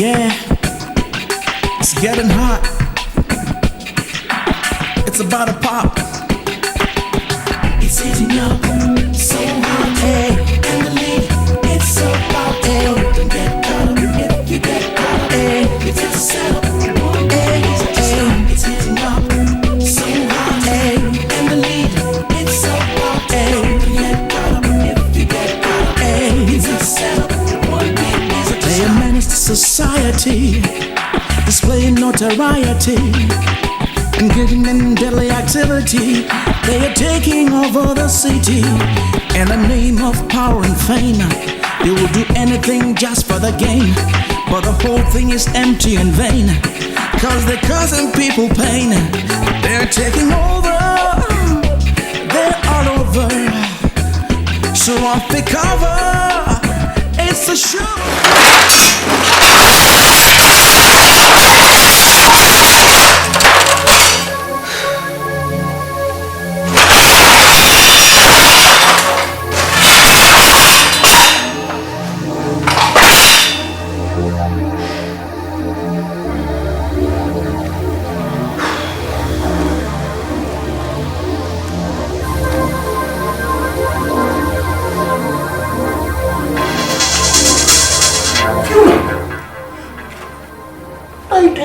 Yeah, it's getting hot. It's about to pop. It's heating up, so hot. Hey, and the lead, it's about to don't get caught up. If you get caught up, hey, it's a setup. Hey, it's heating up, so hot. Hey, and the lead, it's about to don't get caught up. If you get caught up, hey, it's a setup. They are menace to society, displaying notoriety, engaging in deadly activity. They are taking over the city in the name of power and fame. They will do anything just for the gain, but the whole thing is empty and vain, cause they're causing people pain. They're taking over, they're all over. So off the cover, it's a show.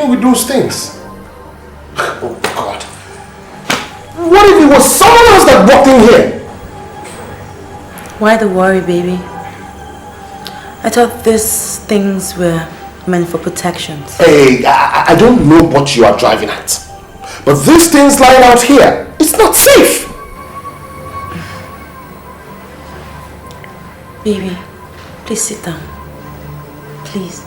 With those things. Oh God. What if it was someone else that walked in here? Why the worry, baby? I thought these things were meant for protections. Hey, I don't know what you are driving at, but these things lying out here, it's not safe. Baby, please sit down. Please.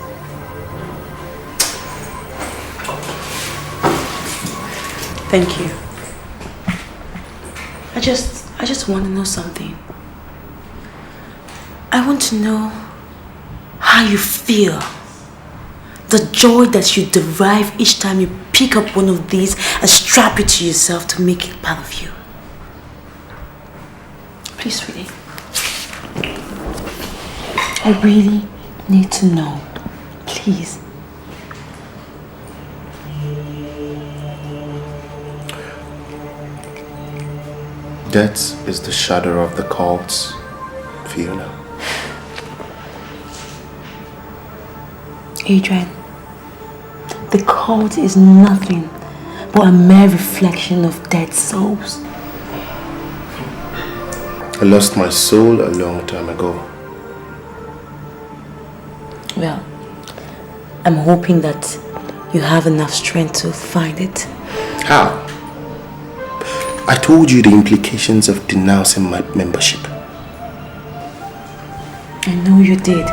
Thank you. I just want to know something. I want to know how you feel. The joy that you derive each time you pick up one of these and strap it to yourself to make it part of you. Please, sweetie. I really need to know. Please. Death is the shadow of the cults, Fiona. Adrian, the cult is nothing but a mere reflection of dead souls. I lost my soul a long time ago. Well, I'm hoping that you have enough strength to find it. How? I told you the implications of denouncing my membership. I know you did.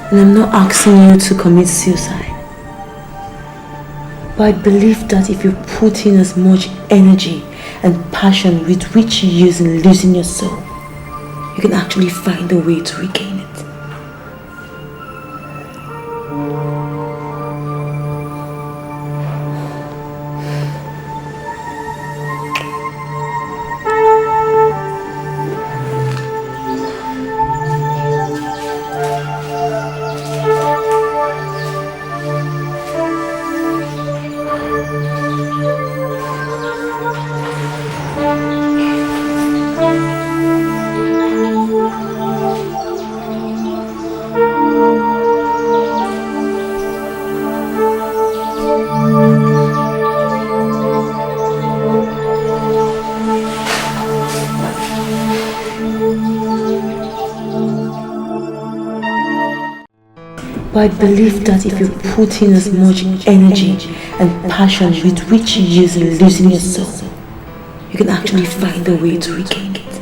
And I'm not asking you to commit suicide. But I believe that if you put in as much energy and passion with which you use in losing your soul, you can actually find a way to regain it. But I believe that if you put in as much energy and passion with which you use in losing your soul, you can actually find a way to regain it.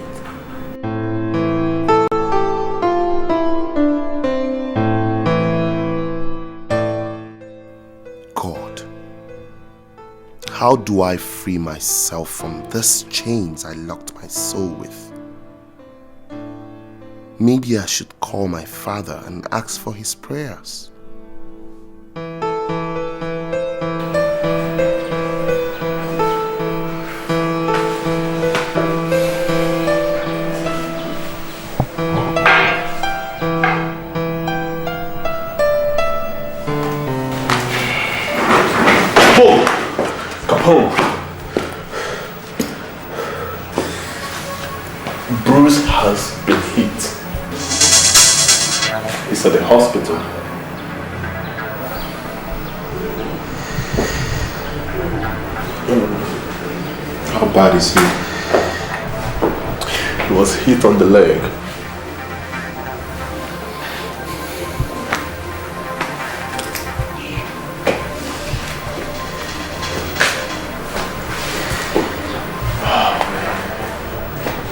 God, how do I free myself from these chains I locked my soul with? Maybe I should call my father and ask for his prayers. Capone. Bruce has been hit. He's at the hospital. How bad is he? He was hit on the leg.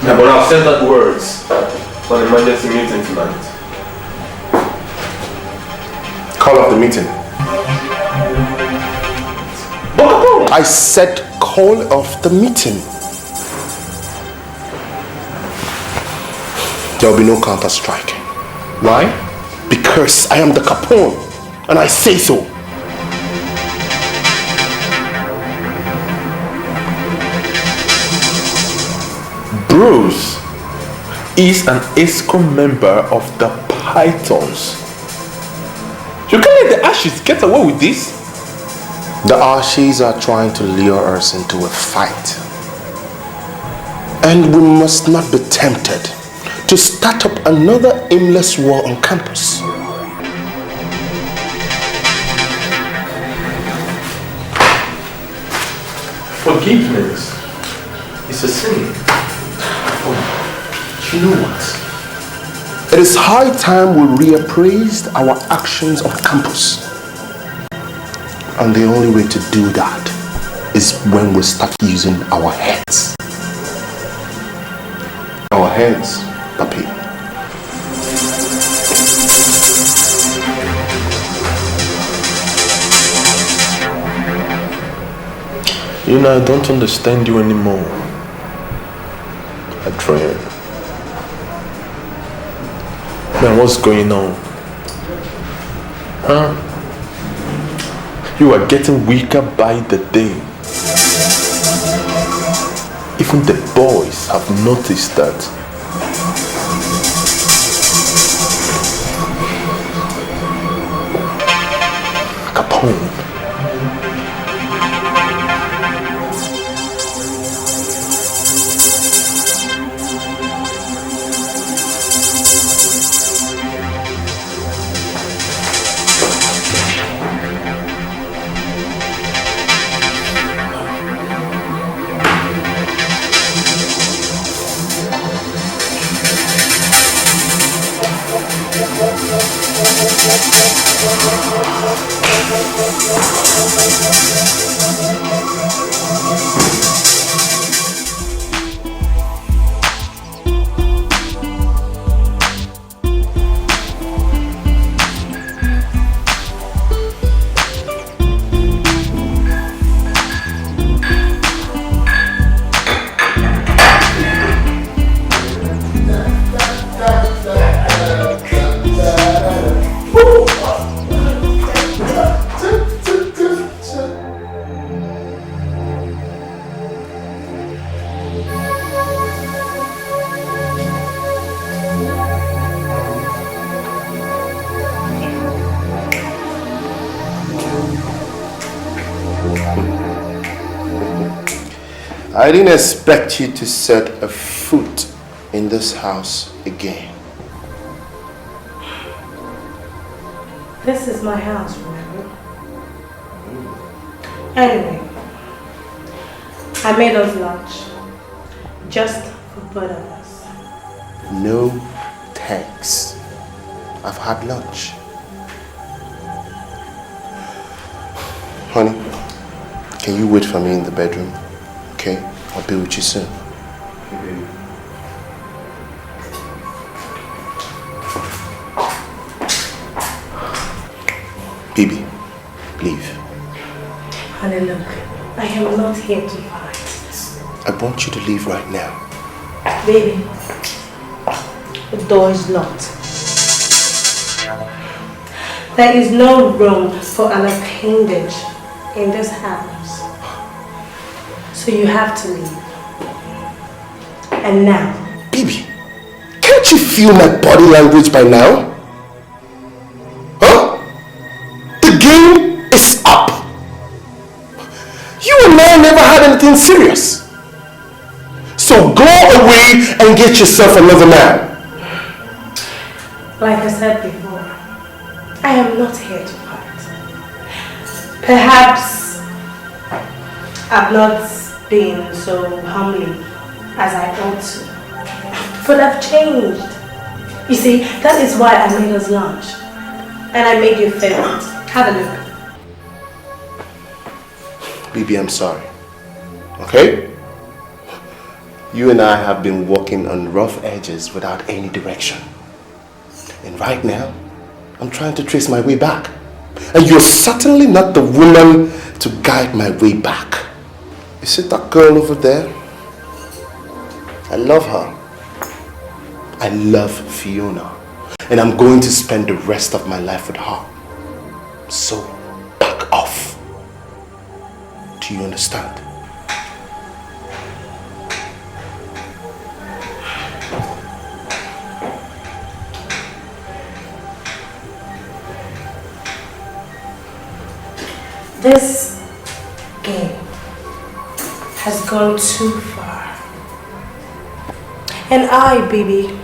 Yeah, but I've sent out words for an emergency meeting tonight. Call off the meeting. I said call off the meeting. There will be no counter strike. Why? Because I am the Capone and I say so. Bruce is an ESCO member of the Pythons. You can't let the Ashes get away with this. The Ashes are trying to lure us into a fight. And we must not be tempted to start up another aimless war on campus. Forgiveness is a sin. You know what? It is high time we reappraised our actions on campus. And the only way to do that is when we start using our heads. Our heads, Papi. You know, I don't understand you anymore. Adrian. Man, what's going on? Huh? You are getting weaker by the day. Even the boys have noticed that. Capone. I didn't expect you to set a foot in this house again. This is my house, remember? Anyway, I made us lunch. Just for both of us. No thanks. I've had lunch. Honey, can you wait for me in the bedroom? Okay? I'll be with you soon. Baby, leave. Honey, look, I am not here to fight. I want you to leave right now. Baby, the door is locked. There is no room for an appendage in this house. So you have to leave. And now. Baby, can't you feel my body language by now? Huh? The game is up. You and I never had anything serious. So go away and get yourself another man. Like I said before, I am not here to fight. Perhaps I've not been so humbly as I ought to. But I've changed. You see, that is why I made us lunch. And I made your favorite. Have a look. Baby, I'm sorry. Okay? You and I have been walking on rough edges without any direction. And right now, I'm trying to trace my way back. And you're certainly not the woman to guide my way back. You see that girl over there? I love her. I love Fiona. And I'm going to spend the rest of my life with her. So, back off. Do you understand? This game has gone too far. And I, baby,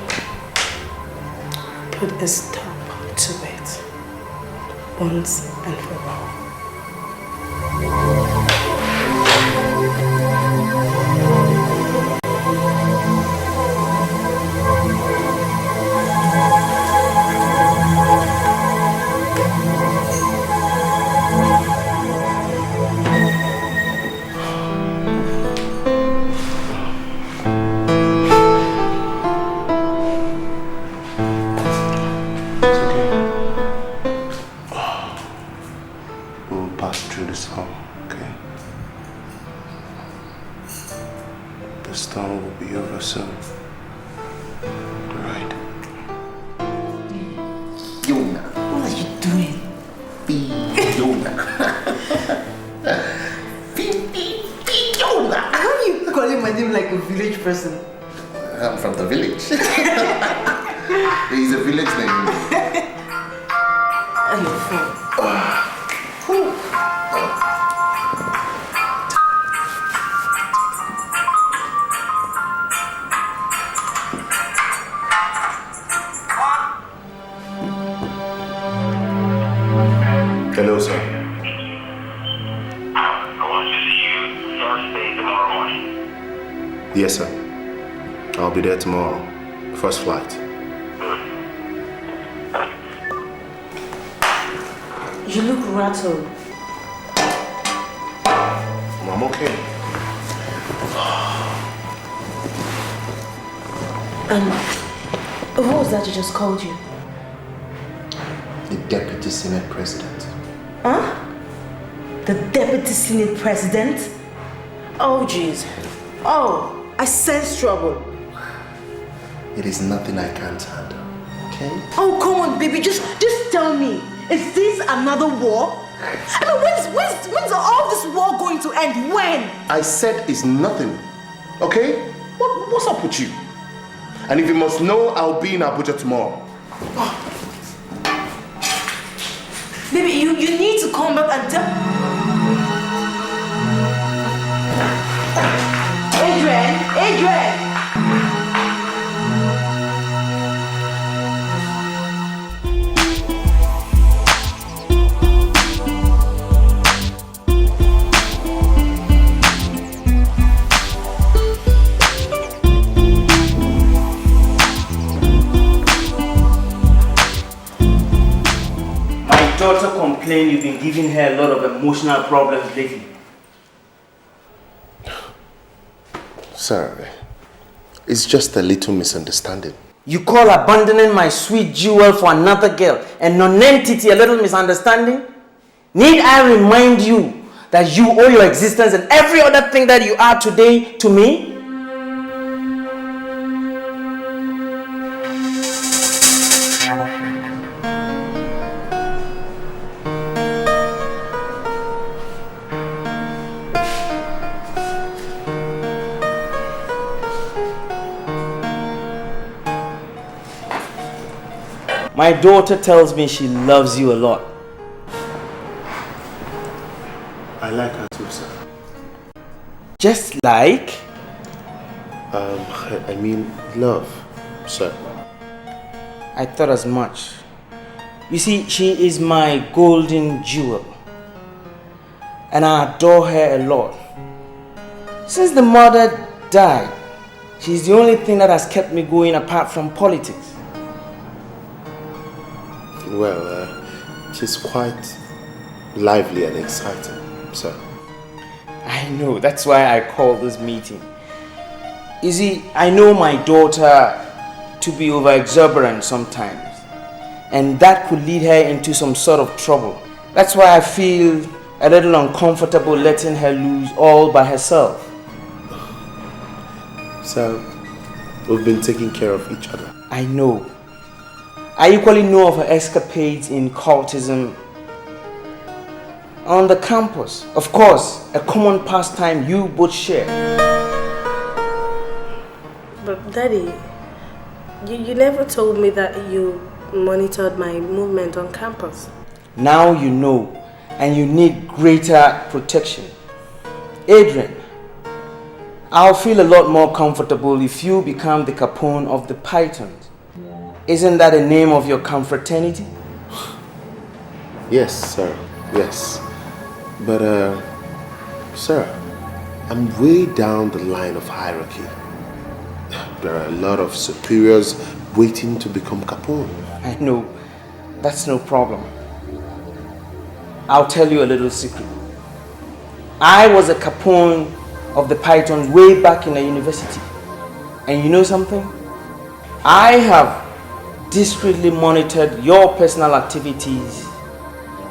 put a stop to it once and for all. Hello, sir. I want to see you first thing tomorrow morning. Yes, sir. I'll be there tomorrow. First flight. You look rattled. I'm okay. And who was that you just called you? The Deputy Senate President. Huh? The Deputy Senate President? Oh, jeez. Oh, I sense trouble. It is nothing I can't handle, okay? Oh, come on, baby. Just tell me. Is this another war? I mean, when's all this war going to end? When? I said it's nothing, okay? What's up with you? And if you must know, I'll be in Abuja tomorrow. Baby, you need to come back and tell... Adrian! My daughter complained you've been giving her a lot of emotional problems lately. Sir, it's just a little misunderstanding. You call abandoning my sweet jewel for another girl and non-entity a little misunderstanding? Need I remind you that you owe your existence and every other thing that you are today to me? My daughter tells me she loves you a lot. I like her too, sir. Just like? I mean love, sir. I thought as much. You see, she is my golden jewel. And I adore her a lot. Since the mother died, she's the only thing that has kept me going apart from politics. Well, she's quite lively and exciting, sir. I know, that's why I called this meeting. You see, I know my daughter to be over-exuberant sometimes, and that could lead her into some sort of trouble. That's why I feel a little uncomfortable letting her loose all by herself. So, we've been taking care of each other. I know. I equally know of her escapades in cultism on the campus. Of course, a common pastime you both share. But Daddy, you never told me that you monitored my movement on campus. Now you know, and you need greater protection. Adrian, I'll feel a lot more comfortable if you become the Capone of the Pythons. Isn't that the name of your confraternity? Yes, sir. Yes. But, sir, I'm way down the line of hierarchy. There are a lot of superiors waiting to become Capone. I know. That's no problem. I'll tell you a little secret. I was a Capone of the Pythons way back in the university. And you know something? I have discreetly monitored your personal activities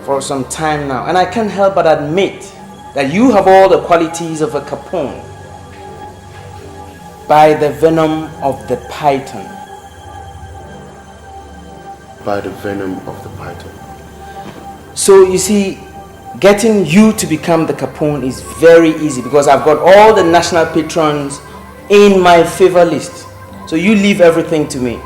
for some time now, and I can't help but admit that you have all the qualities of a Capone. By the venom of the python. By the venom of the python. So you see, getting you to become the Capone is very easy because I've got all the national patrons in my favor list. So you leave everything to me.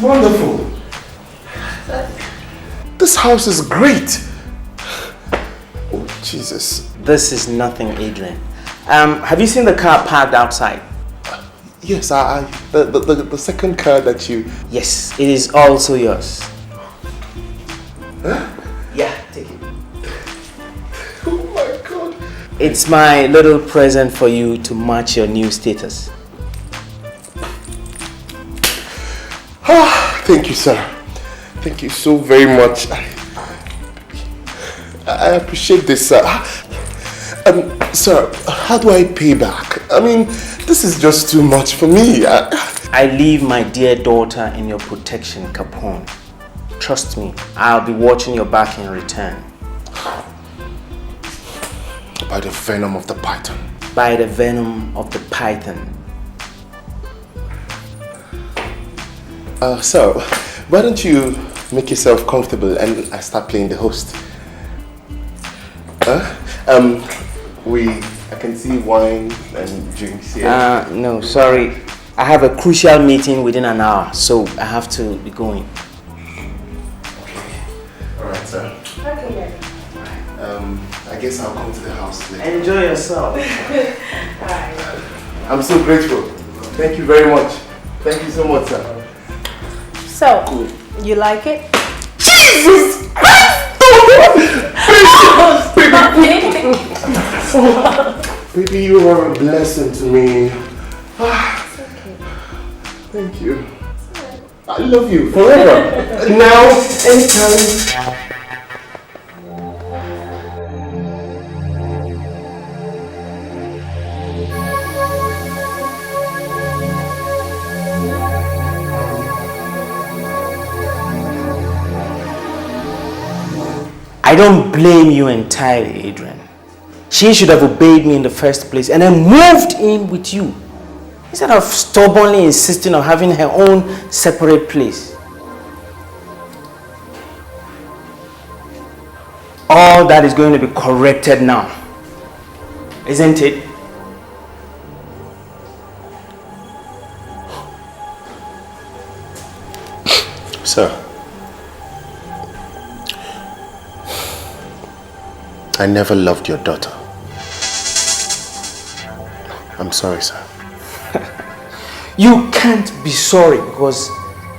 Wonderful. This house is great. Oh, Jesus. This is nothing, Adrian. Have you seen the car parked outside? Yes, the second car that you... Yes, it is also yours. Huh? Yeah, take it. Oh my God. It's my little present for you to match your new status. Thank you, sir. Thank you so very much. I appreciate this, sir. Sir, how do I pay back? I mean, this is just too much for me. I leave my dear daughter in your protection, Capone. Trust me, I'll be watching your back in return. By the venom of the python. By the venom of the python. So, why don't you make yourself comfortable and I start playing the host? I can see wine and drinks here. No, sorry. I have a crucial meeting within an hour, so I have to be going. Okay. Alright, sir. Okay, then. I guess I'll come to the house later. Enjoy yourself. Alright. I'm so grateful. Thank you very much. Thank you so much, sir. So, you like it? Jesus Christ! Baby, you are a blessing to me. It's okay. Thank you. I love you forever. Now, anytime. I don't blame you entirely, Adrian. She should have obeyed me in the first place and then moved in with you. instead of stubbornly insisting on having her own separate place. All that is going to be corrected now, isn't it? Sir, I never loved your daughter. I'm sorry, sir. You can't be sorry because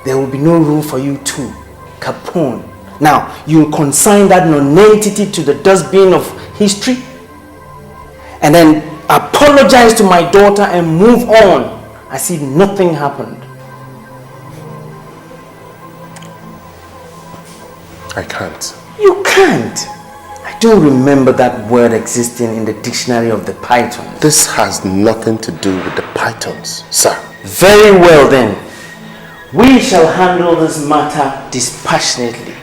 there will be no room for you too. Capone. Now, you consign that non-entity to the dustbin of history and then apologize to my daughter and move on as if nothing happened. I can't. You can't. I don't remember that word existing in the dictionary of the Pythons. This has nothing to do with the Pythons, sir. Very well then. We shall handle this matter dispassionately.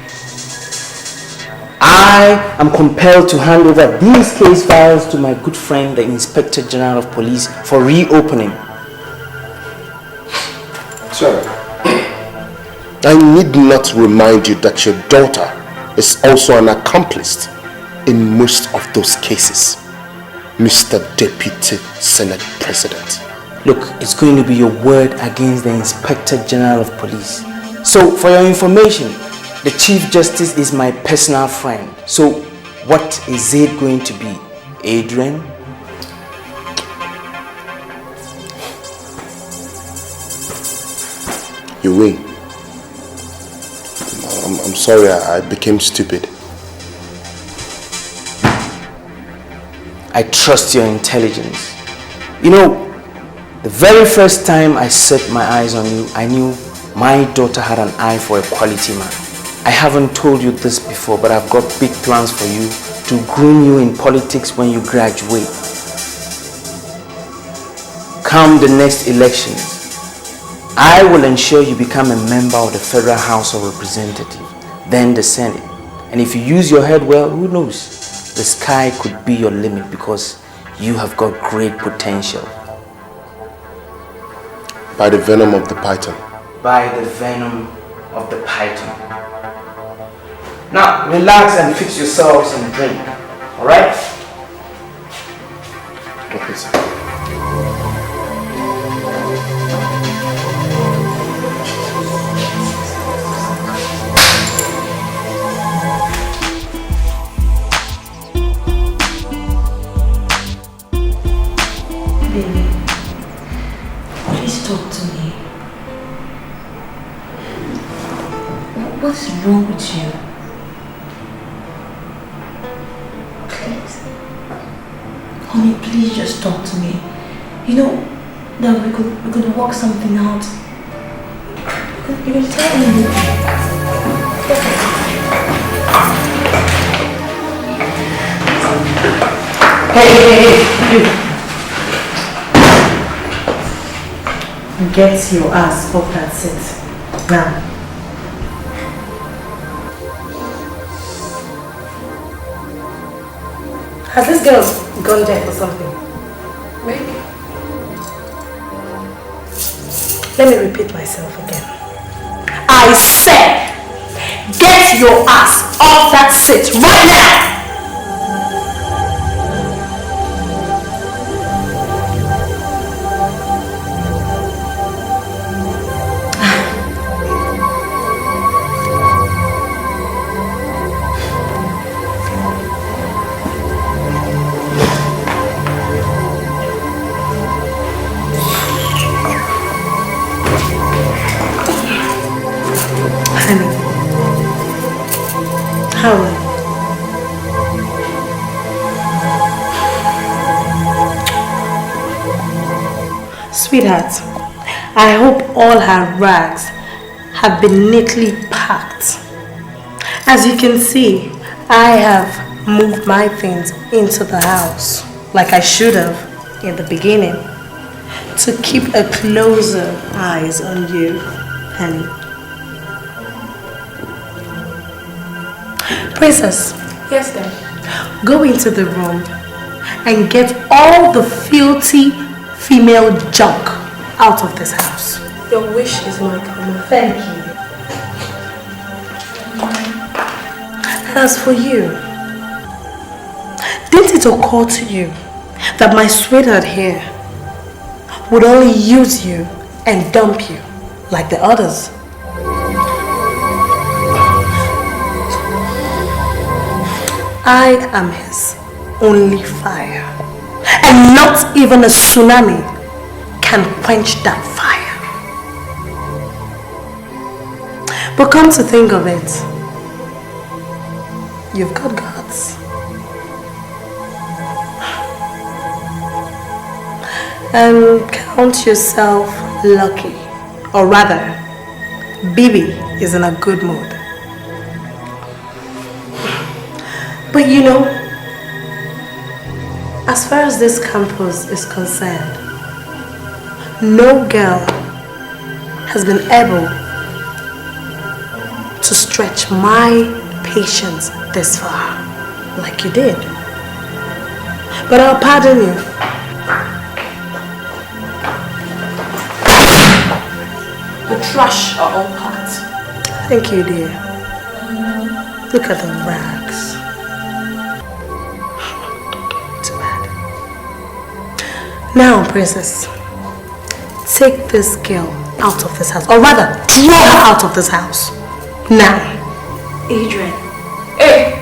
I am compelled to hand over these case files to my good friend, the Inspector General of Police, for reopening. Sir, I need not remind you that your daughter is also an accomplice in most of those cases, Mr. Deputy Senate President. Look, it's going to be your word against the Inspector General of Police. So, for your information, the Chief Justice is my personal friend. So, what is it going to be, Adrian? You win. I'm sorry I became stupid. I trust your intelligence. You know, the very first time I set my eyes on you, I knew my daughter had an eye for a quality man. I haven't told you this before, but I've got big plans for you to groom you in politics when you graduate. Come the next elections, I will ensure you become a member of the Federal House of Representatives, then the Senate. And if you use your head well, who knows? The sky could be your limit because you have got great potential. By the venom of the python. By the venom of the python. Now, relax and fix yourselves some drink. Alright? Okay, sir. Baby, please talk to me. What's wrong with you? Please. Honey, please just talk to me. You know that we could work something out. You can tell me. Hey, you. Get your ass off that seat. Now. Has this girl gone deaf or something? Maybe. Let me repeat myself again. I said, get your ass off that seat right now! Sweetheart, I hope all her rags have been neatly packed. As you can see, I have moved my things into the house like I should have in the beginning to keep a closer eyes on you, honey. Princess. Yes, Dad. Go into the room and get all the filthy female junk out of this house. Your wish is my command. Thank you. As for you, didn't it occur to you that my sweetheart here would only use you and dump you like the others? I am his only fire, and not even a tsunami can quench that fire. But come to think of it, you've got guts. And count yourself lucky, or rather, Bibi is in a good mood. But you know, as far as this campus is concerned, no girl has been able to stretch my patience this far like you did. But I'll pardon you. The trash are all packed. Thank you, dear. Look at the rags. Too bad. Now, princess, take this girl out of this house, or rather, throw her out of this house. Now. Adrian. Hey!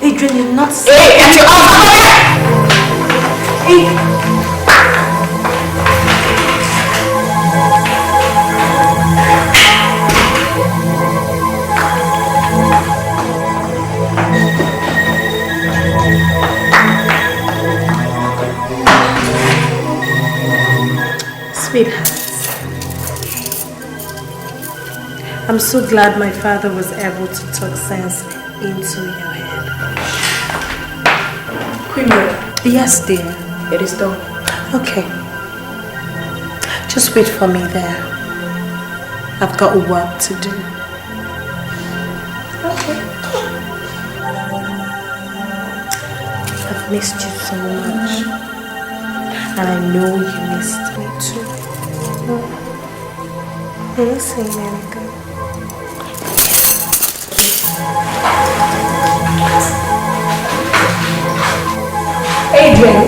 Adrian, you're not safe. Hey, get your arms out of here! Sweethearts, I'm so glad my father was able to talk sense into your head. Queen Mother. Yes, dear. It is done. Okay. Just wait for me there. I've got work to do. Okay. I've missed you so much. And I know you missed me too. Are you saying anything? Adrian!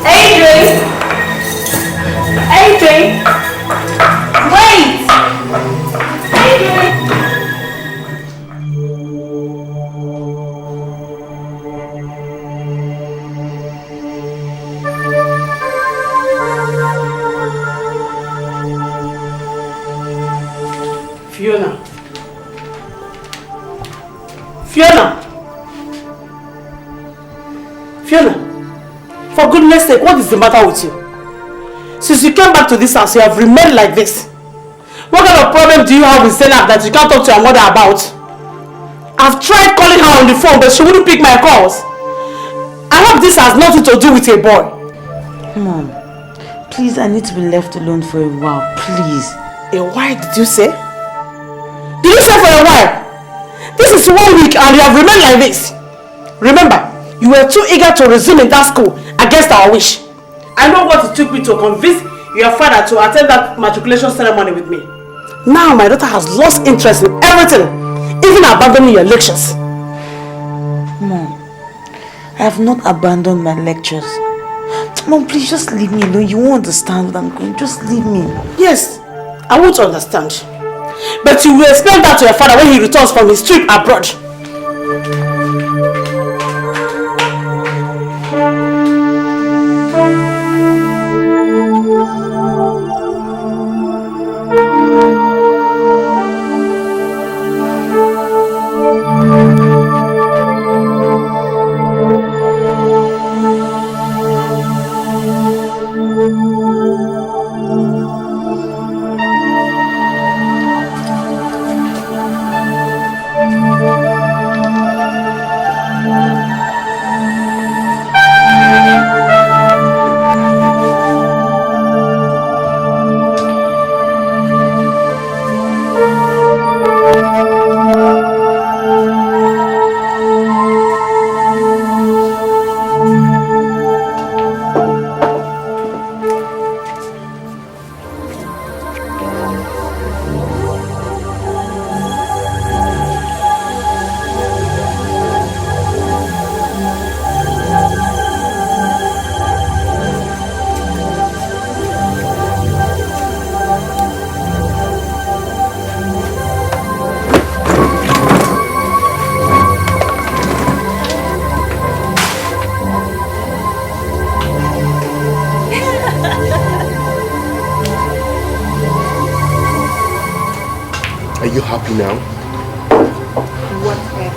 Adrian! Adrian! Wait! Adrian! Fiona. Fiona. Fiona. For goodness sake, what is the matter with you? Since you came back to this house, you have remained like this. What kind of problem do you have with Zainab that you can't talk to your mother about? I've tried calling her on the phone, but she wouldn't pick my calls. I hope this has nothing to do with a boy. Mom, please, I need to be left alone for a while, please. A while, did you say? Did you say for a while? This is 1 week and you have remained like this. Remember, you were too eager to resume in that school against our wish. I know what it took me to convince your father to attend that matriculation ceremony with me. Now my daughter has lost interest in everything, even abandoning your lectures. Mom, I have not abandoned my lectures. Mom, please just leave me alone. You won't understand what I'm going. Just leave me. Yes, I won't understand. But you will explain that to your father when he returns from his trip abroad. Are you happy now? Whatever.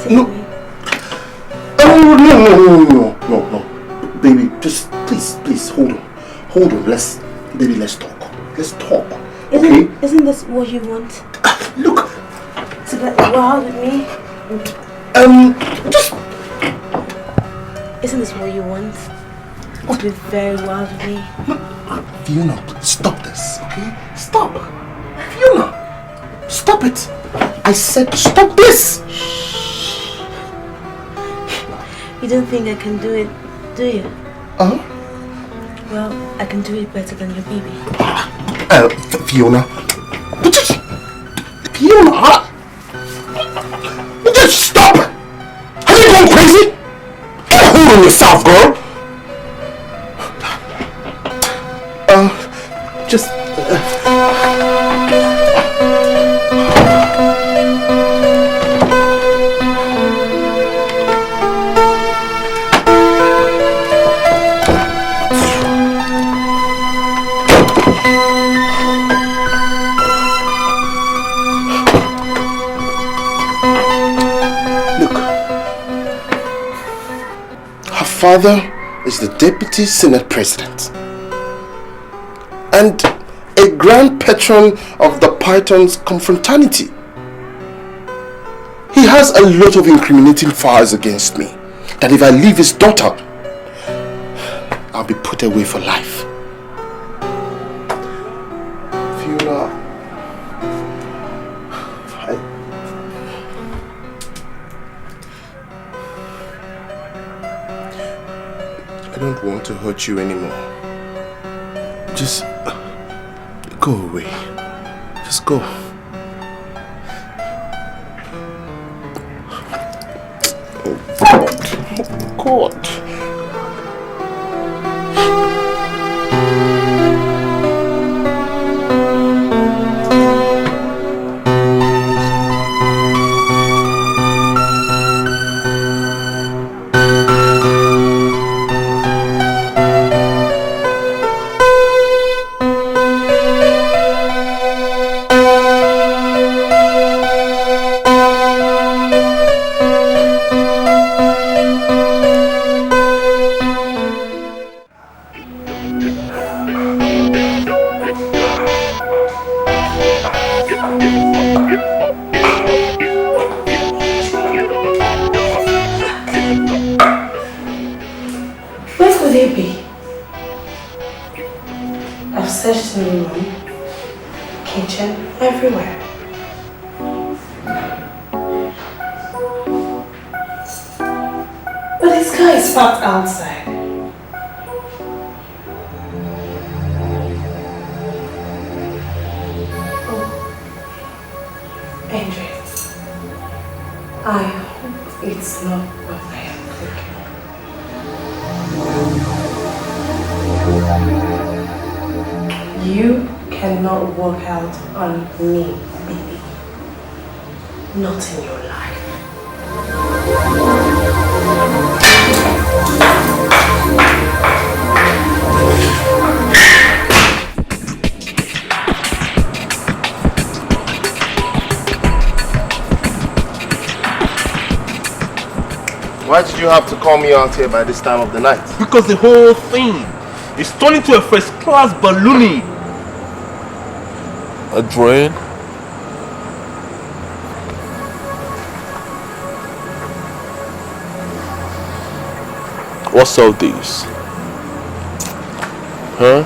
No. Baby, just please, hold on. Let's talk. Let's talk. Okay? Isn't this what you want? Look. To get wild with me? Just... Isn't this what you want? To be very wild with me? Fiona, stop this, okay? Stop. Fiona, stop it. I said stop this. You don't think I can do it, do you? Well, I can do it better than your baby. Fiona. Fiona! Would you stop? Have you gone crazy? Get a hold on yourself, girl. Father is the Deputy Senate President and a grand patron of the Python's confraternity. He has a lot of incriminating files against me that if I leave his daughter, I'll be put away for life. Fiona, I don't want to hurt you anymore. Just go away. Just go. Oh God. I hope it's not what I am thinking. You cannot work out on me, baby. Not in your life. Why did you have to call me out here by this time of the night? Because the whole thing is turning to a first-class ballooning. Adrian? What's all this? Huh?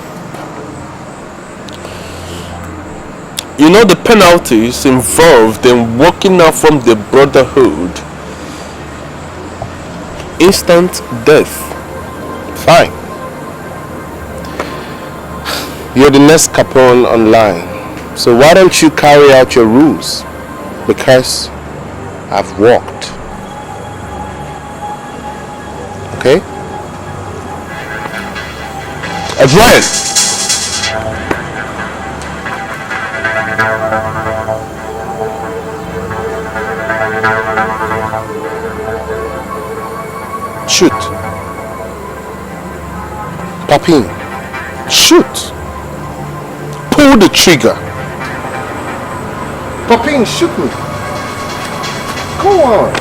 You know the penalties involved in walking out from the brotherhood. Instant death. Fine. You're the next Capone online. So why don't you carry out your rules? Because I've walked. Okay? Adrian! Shoot. Papin, shoot. Pull the trigger. Papin, shoot me. Go on.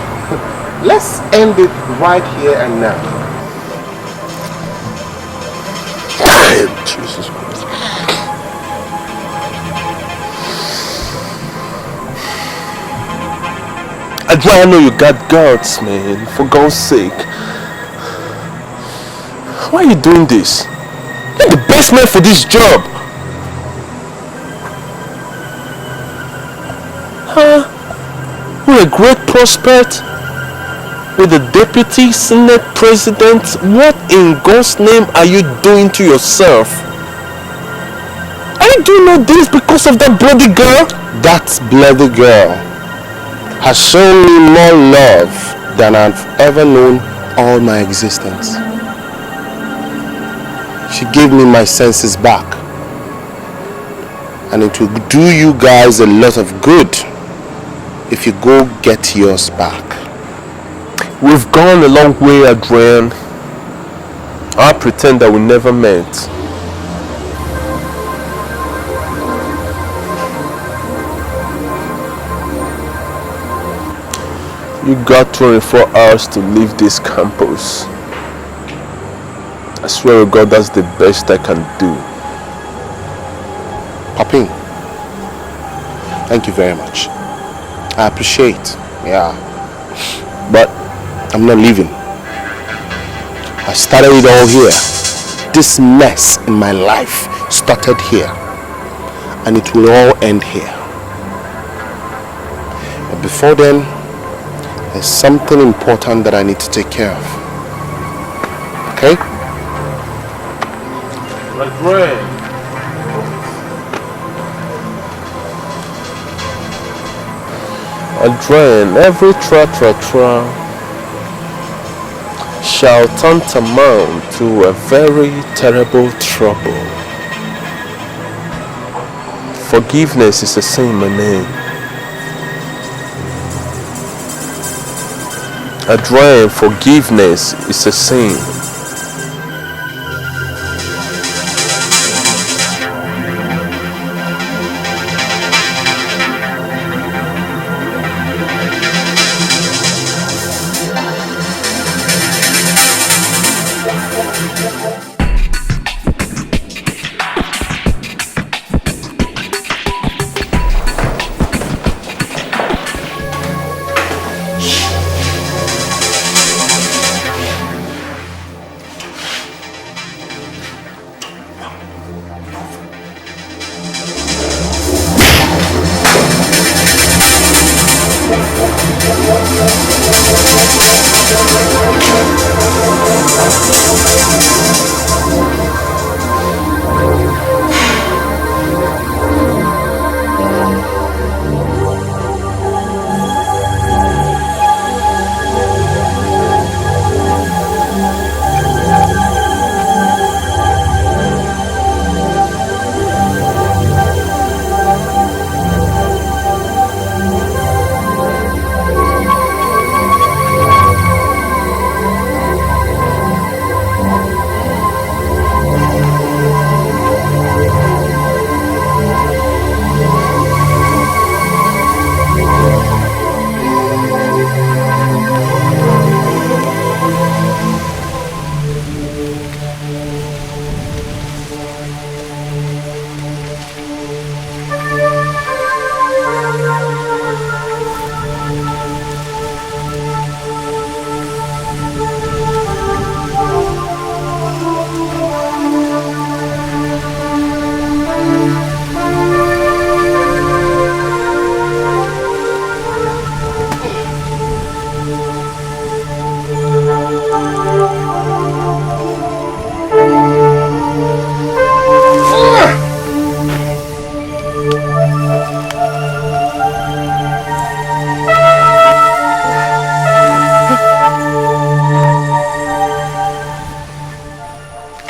Let's end it right here and now. Jesus Christ. Adrian, I know you got guts, man. For God's sake. Why are you doing this? You're the best man for this job. Huh? You're a great prospect with a deputy senate president. What in God's name are you doing to yourself? Are you doing all this because of that bloody girl? That bloody girl has shown me more love than I've ever known all my existence. She gave me my senses back, and it will do you guys a lot of good if you go get yours back. We've gone a long way, Adrian. I'll pretend that we never met. You got 24 hours to leave this campus. I swear to God, that's the best I can do. Papin, thank you very much. I appreciate, yeah. But I'm not leaving. I started it all here. This mess in my life started here, and it will all end here. But before then, there's something important that I need to take care of. Okay? Adrian. Adrian, every tra-tra-tra shall tantamount to a very terrible trouble. Forgiveness is a sin, my name. Adrian, forgiveness is a sin.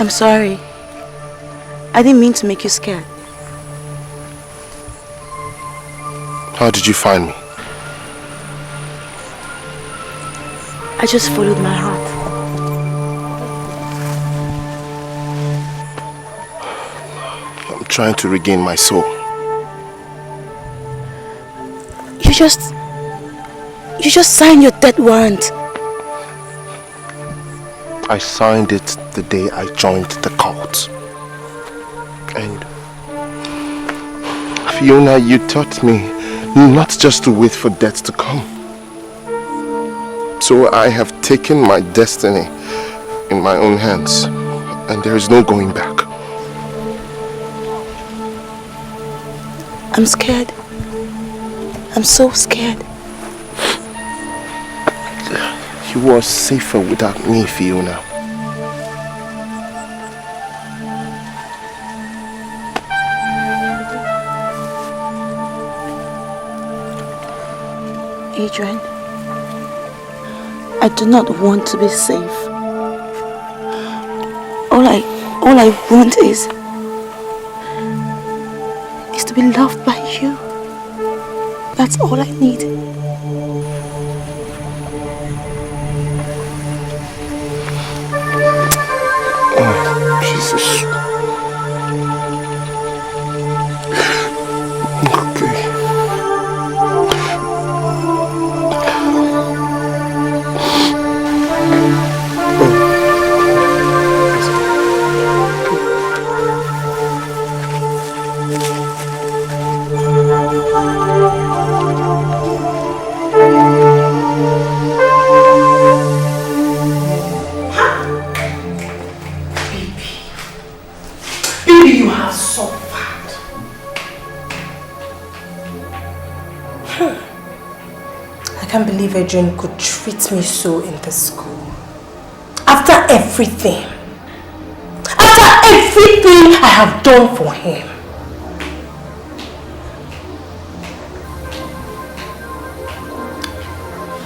I'm sorry. I didn't mean to make you scared. How did you find me? I just followed my heart. I'm trying to regain my soul. You just signed your death warrant. I signed it the day I joined the cult. And Fiona, you taught me not just to wait for death to come. So I have taken my destiny in my own hands, and there is no going back. I'm scared. I'm so scared. You are safer without me, Fiona. Adrian, I do not want to be safe. All I want is to be loved by you. That's all I need. Oh, Jesus. Okay. I can't believe Adrian could treat me so in the school. After everything. After everything I have done for him.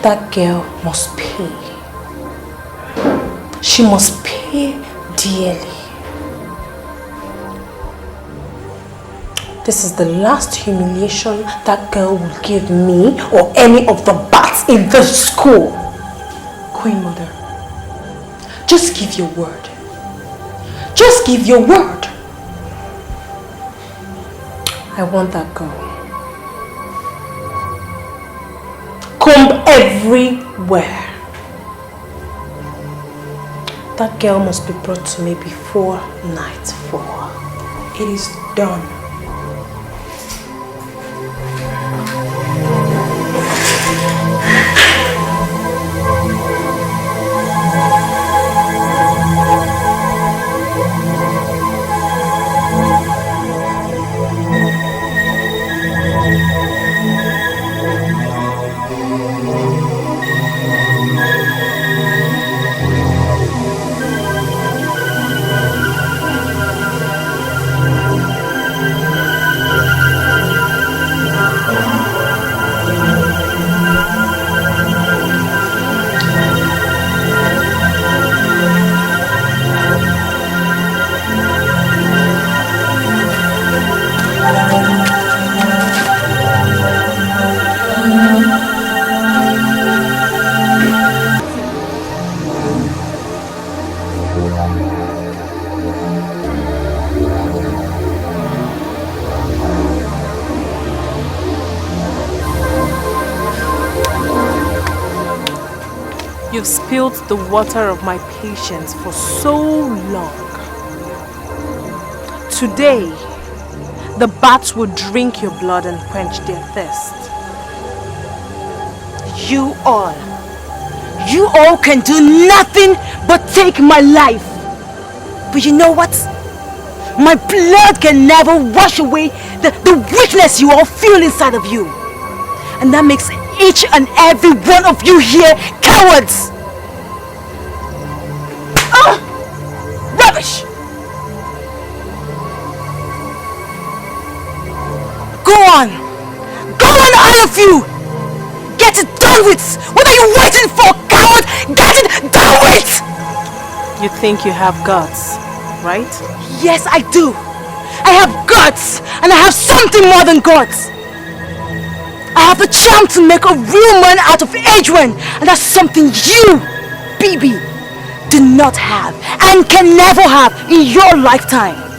That girl must pay. She must pay dearly. This is the last humiliation that girl will give me or any of the bats in the school. Queen Mother, just give your word. Just give your word. I want that girl. Comb everywhere. That girl must be brought to me before nightfall. It is done. You've spilled the water of my patience for so long. Today, the bats will drink your blood and quench their thirst. You all can do nothing but take my life. But you know what? My blood can never wash away the weakness you all feel inside of you. And that makes each and every one of you here cowards. Rubbish! Go on, all of you! Get it done with! What are you waiting for, coward? Get it done with! You think you have guts? right? Yes, I do. I have guts, and I have something more than guts. I have the charm to make a real man out of Adrian, and that's something you, BB, do not have and can never have in your lifetime.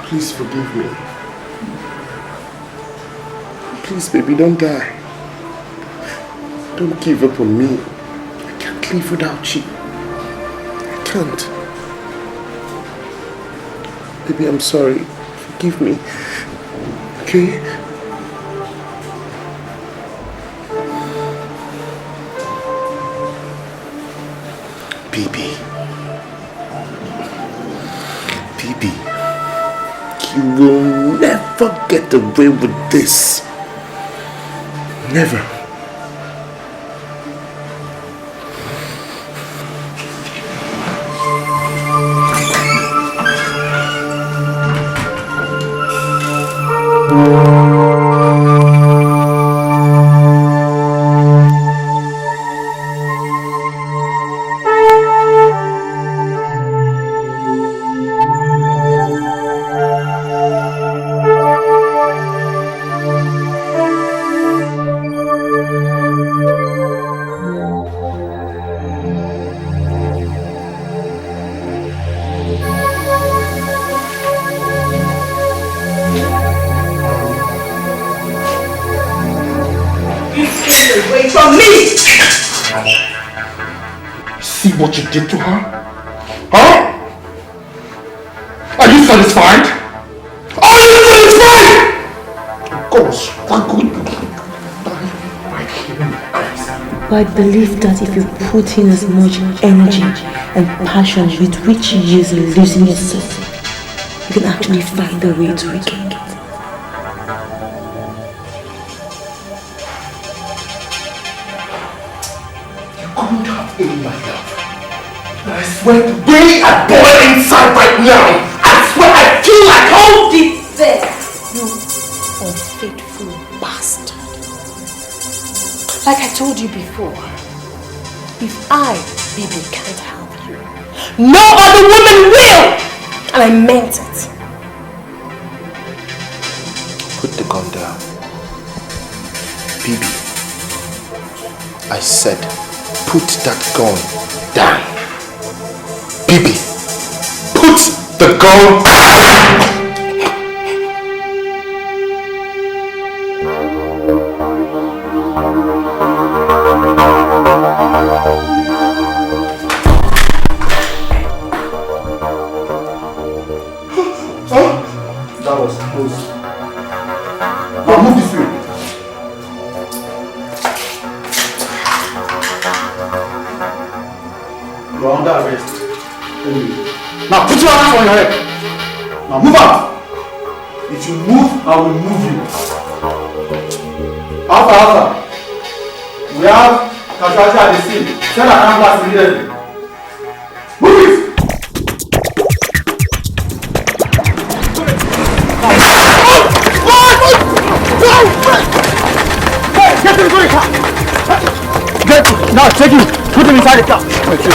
Please forgive me. Please, baby, don't die. Don't give up on me. I can't live without you. I can't. Baby, I'm sorry. Forgive me. Okay? Baby. You will never get away with this. Never. What you did to her? Huh? Are you satisfied? Are you satisfied? Gosh, But I believe that if you put in as much energy and passion with which you use in losing yourself, you can actually find a way to regain it. You couldn't have in my love. I swear to really a boil inside right now. I swear I feel like hold it there, you unfaithful bastard. Like I told you before, if I, baby, can't help you, no other woman will! And I meant it. Put the gun down. Baby, I said, put that gun down. Baby, put the gun down! That was close. Now move this way. You're under arrest. Now put your hands on your head. Now move out. If you move, I will move you. Alpha. We have casualty at the scene. Send an ambulance immediately. Move it! Get him to the car! Now, take him! Put him inside the car! Thank you.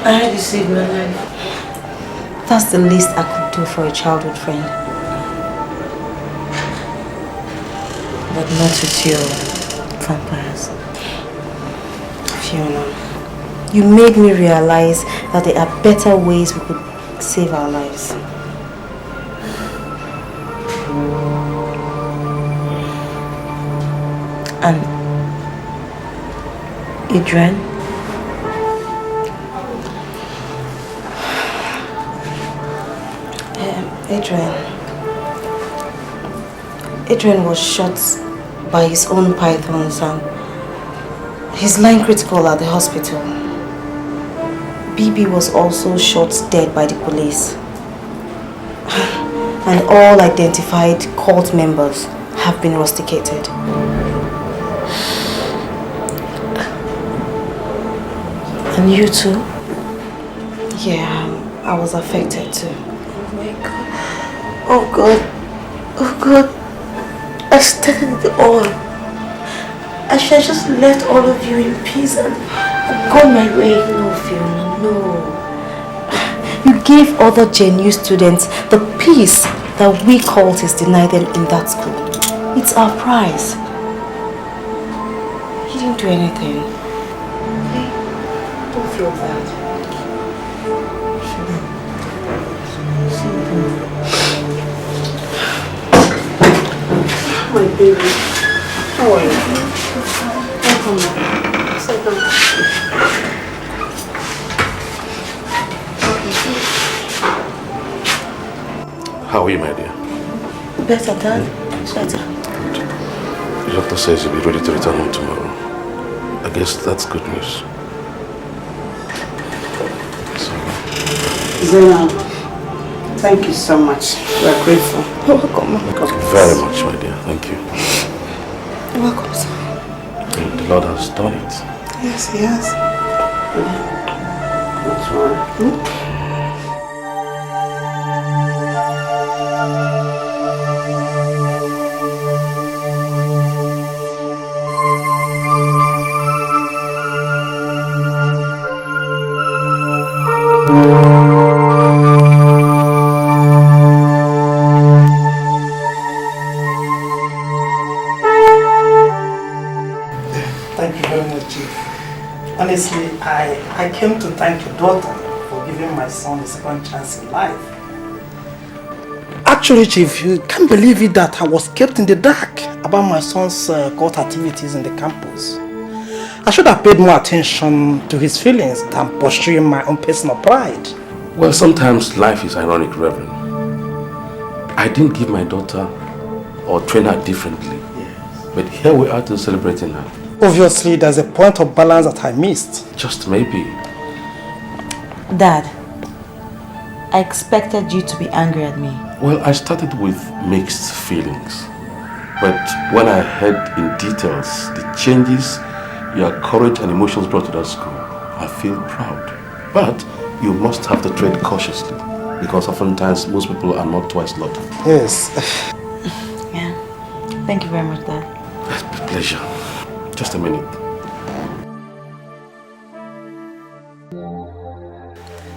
I had you saved my life. That's the least I could do for a childhood friend. But not with your vampires. Fiona, you made me realize that there are better ways we could save our lives. And Adrian? Adrian was shot by his own pythons and he's lying critical at the hospital. BB was also shot dead by the police. And all identified cult members have been rusticated. And you too? Yeah, I was affected too. Oh my God. Oh God. Oh God. I started it all. I should have just left all of you in peace and gone my way. No, Fiona, no. You gave other genuine students the peace that we cultists deny them in that school. It's our prize. He didn't do anything. Okay? Don't feel bad. My baby. How are you? Welcome. Sit down. How are you, my dear? Better, Dad. Better. The doctor says you'll be ready to return home tomorrow. I guess that's good news. Zena, thank you so much. We are grateful. You're welcome. Thank you very much, my dear. Thank you. You're welcome, sir. And the Lord has done it. Yes, he has. What's wrong? Honestly, I came to thank your daughter for giving my son a second chance in life. Actually, Chief, you can't believe it that I was kept in the dark about my son's cult activities in the campus. I should have paid more attention to his feelings than pursuing my own personal pride. Well, sometimes life is ironic, Reverend. I didn't give my daughter or train her differently. Yes. But here we are to celebrating her. Obviously, there's a point of balance that I missed. Just maybe. Dad, I expected you to be angry at me. Well, I started with mixed feelings. But when I heard in details the changes your courage and emotions brought to that school, I feel proud. But you must have to tread cautiously, because oftentimes most people are not twice lucky. Yes. Yeah. Thank you very much, Dad. Pleasure. Just a minute.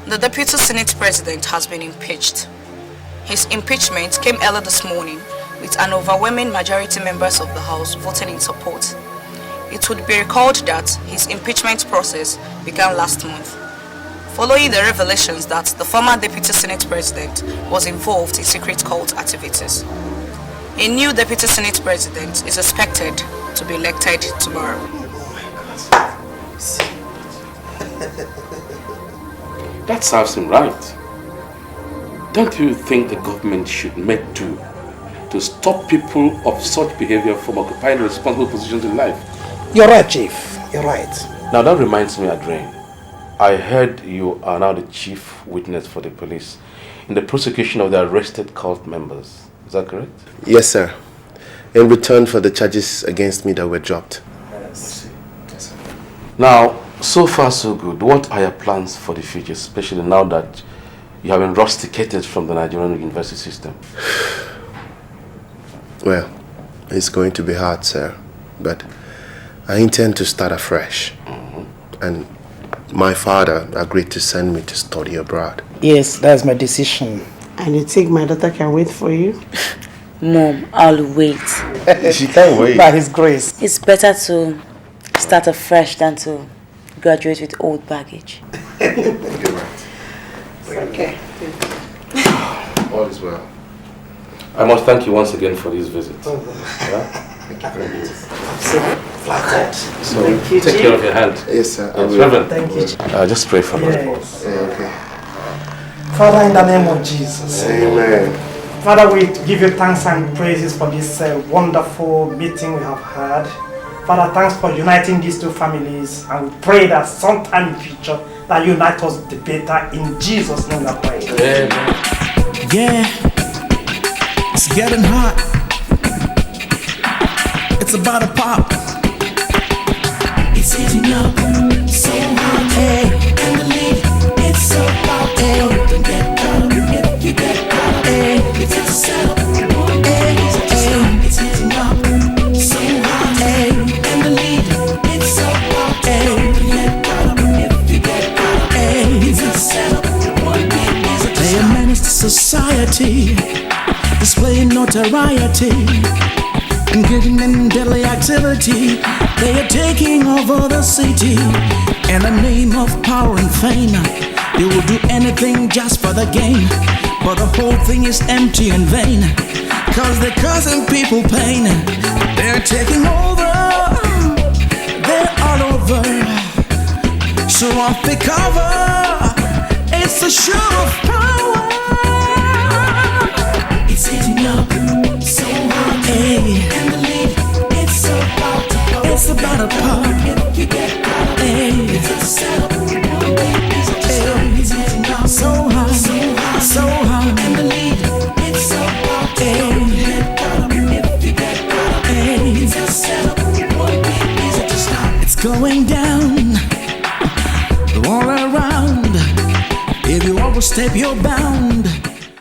The Deputy Senate President has been impeached. His impeachment came early this morning with an overwhelming majority members of the House voting in support. It would be recalled that his impeachment process began last month, following the revelations that the former Deputy Senate President was involved in secret cult activities. A new Deputy Senate President is expected to be elected tomorrow. That serves him right. Don't you think the government should make do to stop people of such behavior from occupying responsible positions in life? You're right, Chief. You're right. Now that reminds me, Adrian. I heard you are now the chief witness for the police in the prosecution of the arrested cult members. Is that correct? Yes, sir. In return for the charges against me that were dropped. Yes. Now, so far so good. What are your plans for the future, especially now that you have been rusticated from the Nigerian university system? Well, it's going to be hard, sir, but I intend to start afresh. And my father agreed to send me to study abroad. Yes, that's my decision. And you think my daughter can wait for you? Mom, I'll wait. She can't wait. By His grace. It's better to start afresh than to graduate with old baggage. You're right. Okay. All is well. I must thank you once again for this visit. Thank you very much. So flattered. So take care of your hand. Yes, sir. Yes, Reverend. Thank you. Just pray for me. Yes. Okay. Father, in the name of Jesus. Amen. Father, we give you thanks and praises for this wonderful meeting we have had. Father, thanks for uniting these two families, and we pray that sometime in the future that you unite us the better. In Jesus' name we pray. Amen. Yeah, it's getting hot. It's about to pop. It's heating up, so hot. Hey, and the lead, it's about to get caught up. If you get caught up, hey, it's a setup. Hey, it's heating up, so hot. Hey, and the lead, it's about to get caught up. If you get caught up, hey, it's a setup. They are menace to society, displaying notoriety, engaging in deadly activity. They are taking over the city in the name of power and fame. They will do anything just for the gain, but the whole thing is empty and vain, cause they're causing people pain. They're taking over, they're all over. So off the cover, it's a show of power. It's heating up, so hot. Hey, and the lead, it's about to pop. It's about to pop. If you get caught, hey, it's a setup. It's heating up, so hot, so hot, so hot. And the lead, it's about to pop. Get caught, if you get caught, hey, it's a setup. It's going down all around. If you overstep your bound,